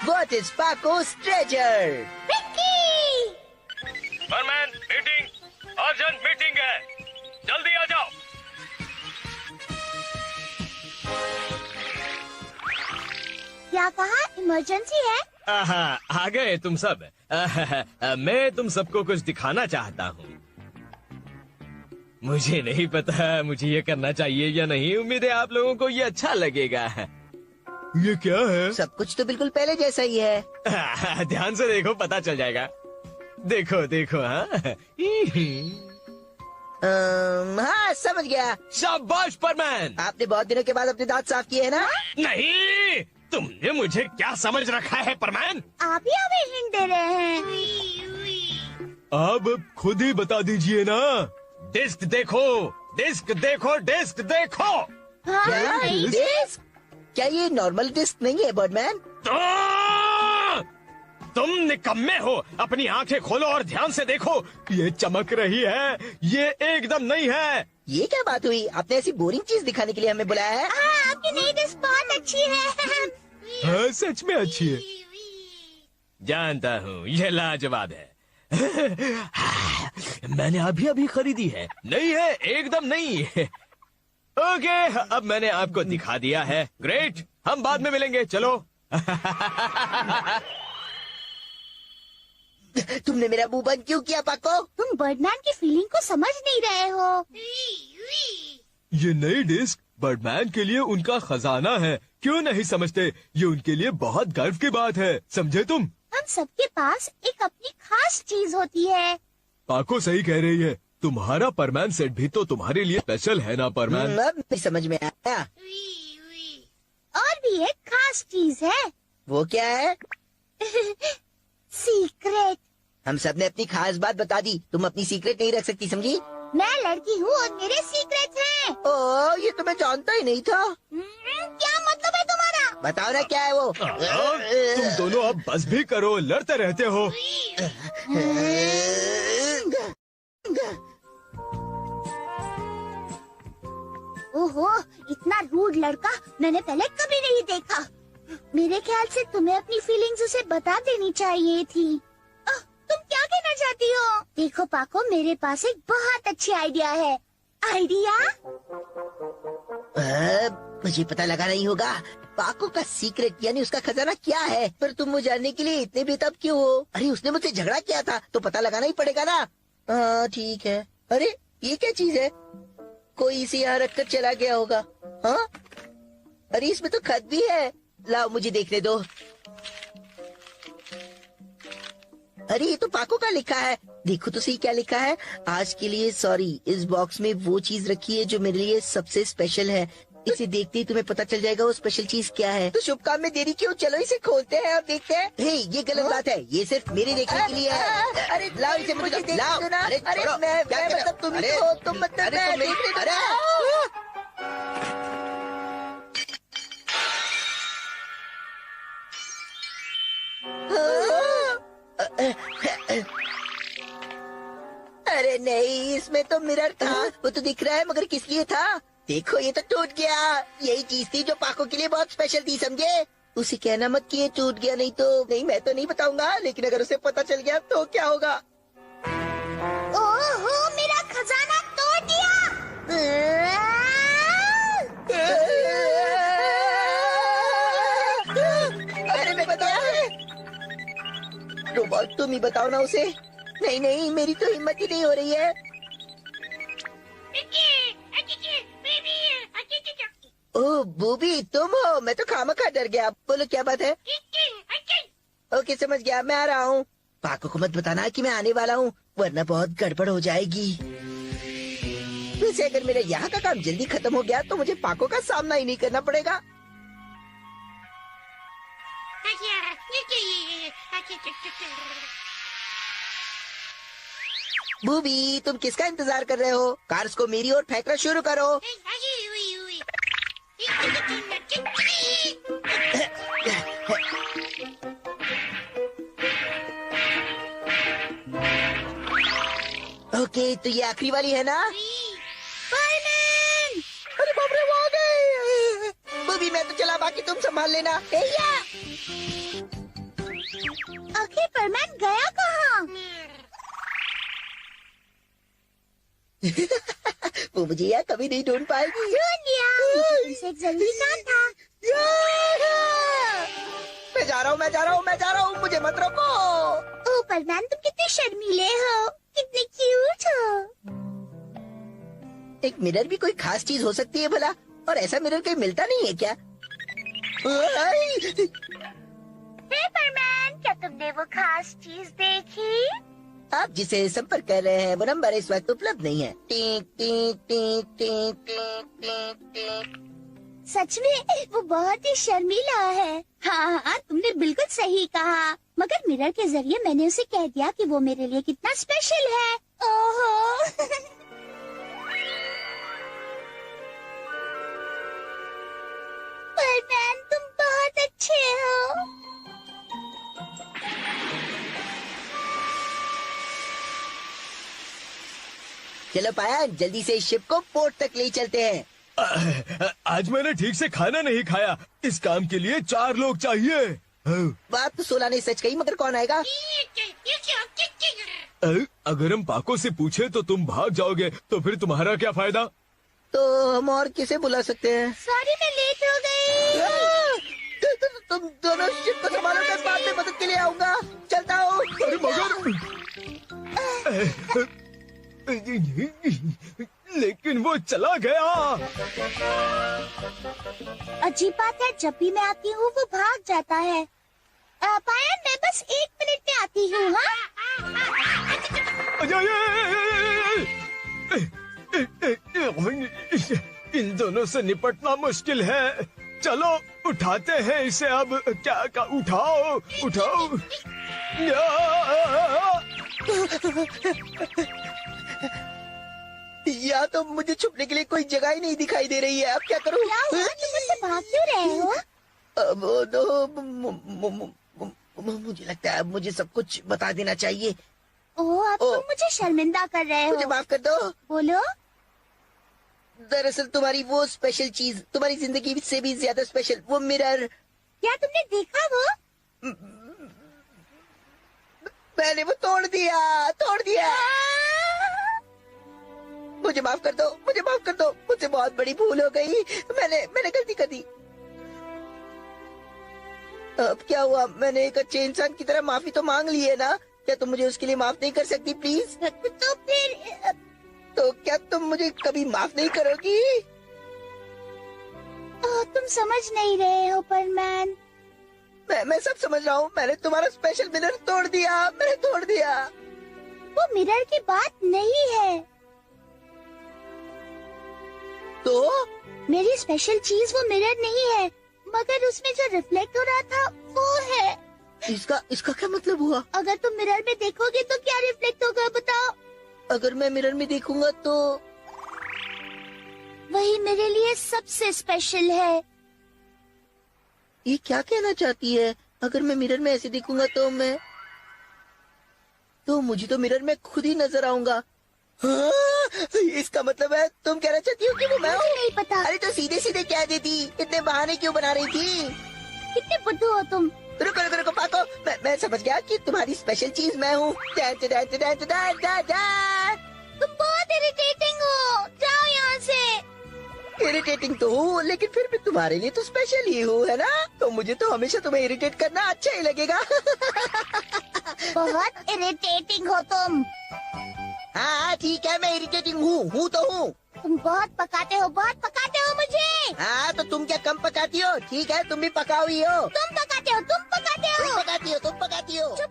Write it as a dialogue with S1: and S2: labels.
S1: What is Paco's treasure?
S2: Berman, meeting, urgent meeting है, जल्दी आ जाओ।
S3: क्या कहा? इमरजेंसी है?
S2: आ गए तुम सब। मैं तुम सबको कुछ दिखाना चाहता हूँ। मुझे नहीं पता मुझे ये करना चाहिए या नहीं। उम्मीद है आप लोगों को ये अच्छा लगेगा। ये क्या है?
S1: सब कुछ तो बिल्कुल पहले जैसा ही है।
S2: ध्यान से देखो, पता चल जाएगा। देखो देखो। हाँ
S1: हाँ, समझ गया।
S2: शाबाश परमैन।
S1: आपने बहुत दिनों के बाद अपने दांत साफ किए हैं ना?
S2: नहीं, तुमने मुझे क्या समझ रखा है परमैन?
S3: आप ही हमें हिंट दे रहे हैं।
S2: अब खुद ही बता दीजिए ना। डिस्क देखो, डिस्क देखो, डिस्क देखो।
S3: हाँ,
S1: क्या
S3: नहीं,
S1: डिस्क? क्या ये नॉर्मल डिस्क नहीं है बर्डमैन?
S2: तुम निकम्मे हो। अपनी आंखें खोलो और ध्यान से देखो। ये चमक रही है, ये एकदम नहीं है।
S1: ये क्या बात हुई? आपने ऐसी बोरिंग चीज दिखाने के लिए हमें बुलाया है?
S3: हाँ, आपकी नई डिस्क बहुत अच्छी है।
S2: हाँ, सच में अच्छी है। जानता हूँ, ये लाजवाब है। मैंने अभी अभी खरीदी है। नहीं है, एकदम नहीं है। ओके, अब मैंने आपको दिखा दिया है। ग्रेट, हम बाद में मिलेंगे, चलो।
S1: तुमने मेरा मुंह बंद क्यों किया पाको?
S3: तुम बर्डमैन की फीलिंग को समझ नहीं रहे हो।
S2: ये नई डिस्क बर्डमैन के लिए उनका खजाना है। क्यों नहीं समझते? ये उनके लिए बहुत गर्व की बात है, समझे तुम?
S3: हम सबके पास एक अपनी खास चीज होती है।
S2: पाको सही कह रही है। तुम्हारा परमैन सेट भी तो तुम्हारे लिए स्पेशल है ना परमैन?
S1: अब नहीं समझ में आया।
S3: और भी एक खास चीज है।
S1: वो क्या है?
S3: सीक्रेट।
S1: हम सब ने अपनी खास बात बता दी। तुम अपनी सीक्रेट नहीं रख सकती, समझी?
S3: मैं लड़की हूँ और मेरे सीक्रेट हैं।
S1: ओह, ये तो मैं जानता ही नहीं था।
S3: क्या मतलब है तुम्हारा?
S1: बताओ ना क्या है वो?
S2: तुम दोनों अब बस भी करो, लड़ते रहते हो।
S3: ओहो, इतना रूड लड़का मैंने पहले कभी नहीं देखा। मेरे ख्याल से तुम्हें अपनी फीलिंग्स उसे बता देनी चाहिए थी। तुम क्या कहना चाहती हो? देखो पाको, मेरे पास एक बहुत अच्छी आइडिया है। आइडिया?
S1: मुझे पता लगा नहीं होगा। पाको का सीक्रेट यानी उसका खजाना क्या है? पर तुम वो जानने के लिए इतने बेताब क्यों हो? अरे उसने मुझसे झगड़ा किया था तो पता लगाना ही पड़ेगा ना। हाँ ठीक है। अरे ये क्या चीज है? कोई इसे यहाँ रखकर चला गया होगा। हाँ, अरे इसमें तो खत भी है। लाओ मुझे देखने दो। अरे ये तो पाको का लिखा है। देखो तो सही क्या लिखा है। आज के लिए सॉरी, इस बॉक्स में वो चीज रखी है जो मेरे लिए सबसे स्पेशल है। इसे देखते ही तुम्हें पता चल जाएगा वो स्पेशल चीज क्या है। तो शुभ काम में देरी क्यों? चलो इसे खोलते हैं और देखते हैं। हे, ये गलत बात है। ये सिर्फ मेरे देखने के लिए है। अरे लाओ इसे मुझे देखने दो ना। अरे मैं मतलब तुम ही हो, तुम मतलब मैं देखने दो ना। अरे नहीं, इसमें तो मिरर था। वो तो दिख रहा है मगर किस लिए था? देखो ये तो टूट गया। यही चीज थी जो पाको के लिए बहुत स्पेशल थी, समझे? उसे कहना मत कि ये टूट गया। नहीं तो नहीं, मैं तो नहीं बताऊंगा, लेकिन अगर उसे पता चल गया तो क्या होगा?
S3: ओहो, मेरा खजाना तोड़ दिया।
S1: अरे मैं बताया है। रोबोट तुम ही बताओ ना उसे। नहीं नहीं, मेरी तो हिम्मत ही नहीं हो रही है। ओह बूबी, तुम हो? मैं तो खामखा डर गया। बोलो क्या बात है? ओके समझ गया, मैं आ रहा हूँ। पाको को मत बताना कि मैं आने वाला हूँ, वरना बहुत गड़बड़ हो जाएगी। वैसे अगर मेरा यहाँ का काम जल्दी खत्म हो गया तो मुझे पाको का सामना ही नहीं करना पड़ेगा। बूबी, तुम किसका इंतजार कर रहे हो? कार्स को मेरी ओर फेंकना शुरू करो। ओके, तो ये आखिरी वाली है ना? अरे बाप रे, वो आ गए। बूबी मैं तो चला, बाकी तुम संभाल लेना।
S3: आखिर परमैन गया कहाँ?
S1: वो मुझे यहाँ कभी नहीं ढूंढ पाएगी।
S3: ढूंढ लिया। मुझे तुमसे एक जरूरी काम था।
S1: मैं जा रहा हूँ, मुझे मत रोको।
S3: ओह परमैन, तुम कितने शर्मीले हो, कितने क्यूट हो।
S1: एक मिरर भी कोई खास चीज हो सकती है भला? और ऐसा मिरर कहीं मिलता नहीं है क्या?
S3: हे परमैन, क्या तुमने वो खास चीज देखी?
S1: आप जिसे संपर्क कर रहे हैं वो नंबर इस वक्त उपलब्ध नहीं है। Tick tick tick tick tick tick tick.
S3: सच में वो बहुत ही शर्मीला है। हाँ हाँ, तुमने बिल्कुल सही कहा। मगर मिरर के जरिए मैंने उसे कह दिया कि वो मेरे लिए कितना स्पेशल है। ओहो। परमैन, तुम बहुत अच्छे हो।
S1: चलो पाया, जल्दी से इस शिप को पोर्ट तक ले चलते हैं।
S2: आज मैंने ठीक से खाना नहीं खाया। इस काम के लिए 4 लोग चाहिए।
S1: बात तो सोला ने सच कही, मगर कौन आएगा?
S2: अगर हम पाको से पूछे तो तुम भाग जाओगे, तो फिर तुम्हारा क्या फायदा?
S1: तो हम और किसे बुला सकते हैं?
S3: सॉरी, मैं लेट हो गई।
S1: तुम दोनों शिप को संभालो, मैं बाद में मदद के लिए आऊंगा। चलता हूँ।
S2: अरे मगर लेकिन वो चला गया।
S3: अजीब बात है, जब भी मैं आती हूँ वो भाग जाता है। पाया, मैं बस 1 मिनट में आती हूँ।
S2: इन दोनों से निपटना मुश्किल है। चलो उठाते हैं इसे अब। क्या का उठाओ उठाओ।
S1: या तो मुझे छुपने के लिए कोई जगह ही नहीं दिखाई दे रही है। अब क्या करूँ?
S3: क्या हुआ? तुम मुझसे भाग क्यों रहे हो?
S1: अब तो मुझे लगता है अब मुझे सब कुछ बता देना चाहिए।
S3: ओह, अब तुम मुझे शर्मिंदा कर रहे
S1: मुझे
S3: हो।
S1: माफ कर दो।
S3: बोलो।
S1: दरअसल तुम्हारी वो स्पेशल चीज, तुम्हारी जिंदगी से भी ज्यादा स्पेशल, वो मिरर।
S3: क्या तुमने देखा वो?
S1: मैंने वो तोड़ दिया। मुझे माफ कर दो, मुझसे बहुत बड़ी भूल हो गई। मैंने गलती कर दी। अब क्या हुआ? मैंने एक अच्छे इंसान की तरह माफी तो मांग ली है ना? क्या तुम मुझे उसके लिए माफ नहीं कर सकती प्लीज?
S3: तो फिर
S1: तो क्या तुम मुझे कभी माफ नहीं करोगी?
S3: तुम समझ नहीं रहे हो परमैन।
S1: मैं सब समझ रहा हूँ। मैंने तुम्हारा स्पेशल मिरर तोड़ दिया।
S3: वो मिरर की बात नहीं है।
S1: तो
S3: मेरी स्पेशल चीज वो मिरर नहीं है, मगर उसमें जो रिफ्लेक्ट हो रहा था वो है।
S1: इसका क्या मतलब हुआ?
S3: अगर तुम मिरर में देखोगे तो क्या रिफ्लेक्ट होगा बताओ?
S1: अगर मैं मिरर में देखूंगा तो
S3: वही मेरे लिए सबसे स्पेशल है।
S1: ये क्या कहना चाहती है? अगर मैं मिरर में ऐसे देखूंगा तो मुझे तो मिरर में खुद ही नजर आऊंगा। हाँ? इसका मतलब है तुम कहना चाहती हो कि वो मैं हूँ?
S3: मुझे नहीं पता।
S1: अरे तो सीधे सीधे कह देती, इतने बहाने क्यों बना रही थी?
S3: कितने बुद्धू हो तुम।
S1: रुको पाको, मैं समझ गया कि तुम्हारी स्पेशल चीज मैं हूँ।
S3: तुम बहुत इरिटेटिंग हो, जाओ यहाँ से।
S1: इरिटेटिंग तो हूँ, लेकिन फिर भी तुम्हारे लिए तो स्पेशल ही हूँ, है ना? तो मुझे तो हमेशा तुम्हें इरिटेट करना अच्छा ही लगेगा।
S3: बहुत इरिटेटिंग हो तुम।
S1: हाँ ठीक है, मैं इरिटेटिंग हूँ तो हूँ।
S3: तुम बहुत पकाते हो मुझे।
S1: हाँ तो तुम क्या कम पकाती हो? ठीक है, तुम भी पकाओ ही हो।
S3: तुम पकाते हो।
S1: तुम पकाती हो।
S3: चुप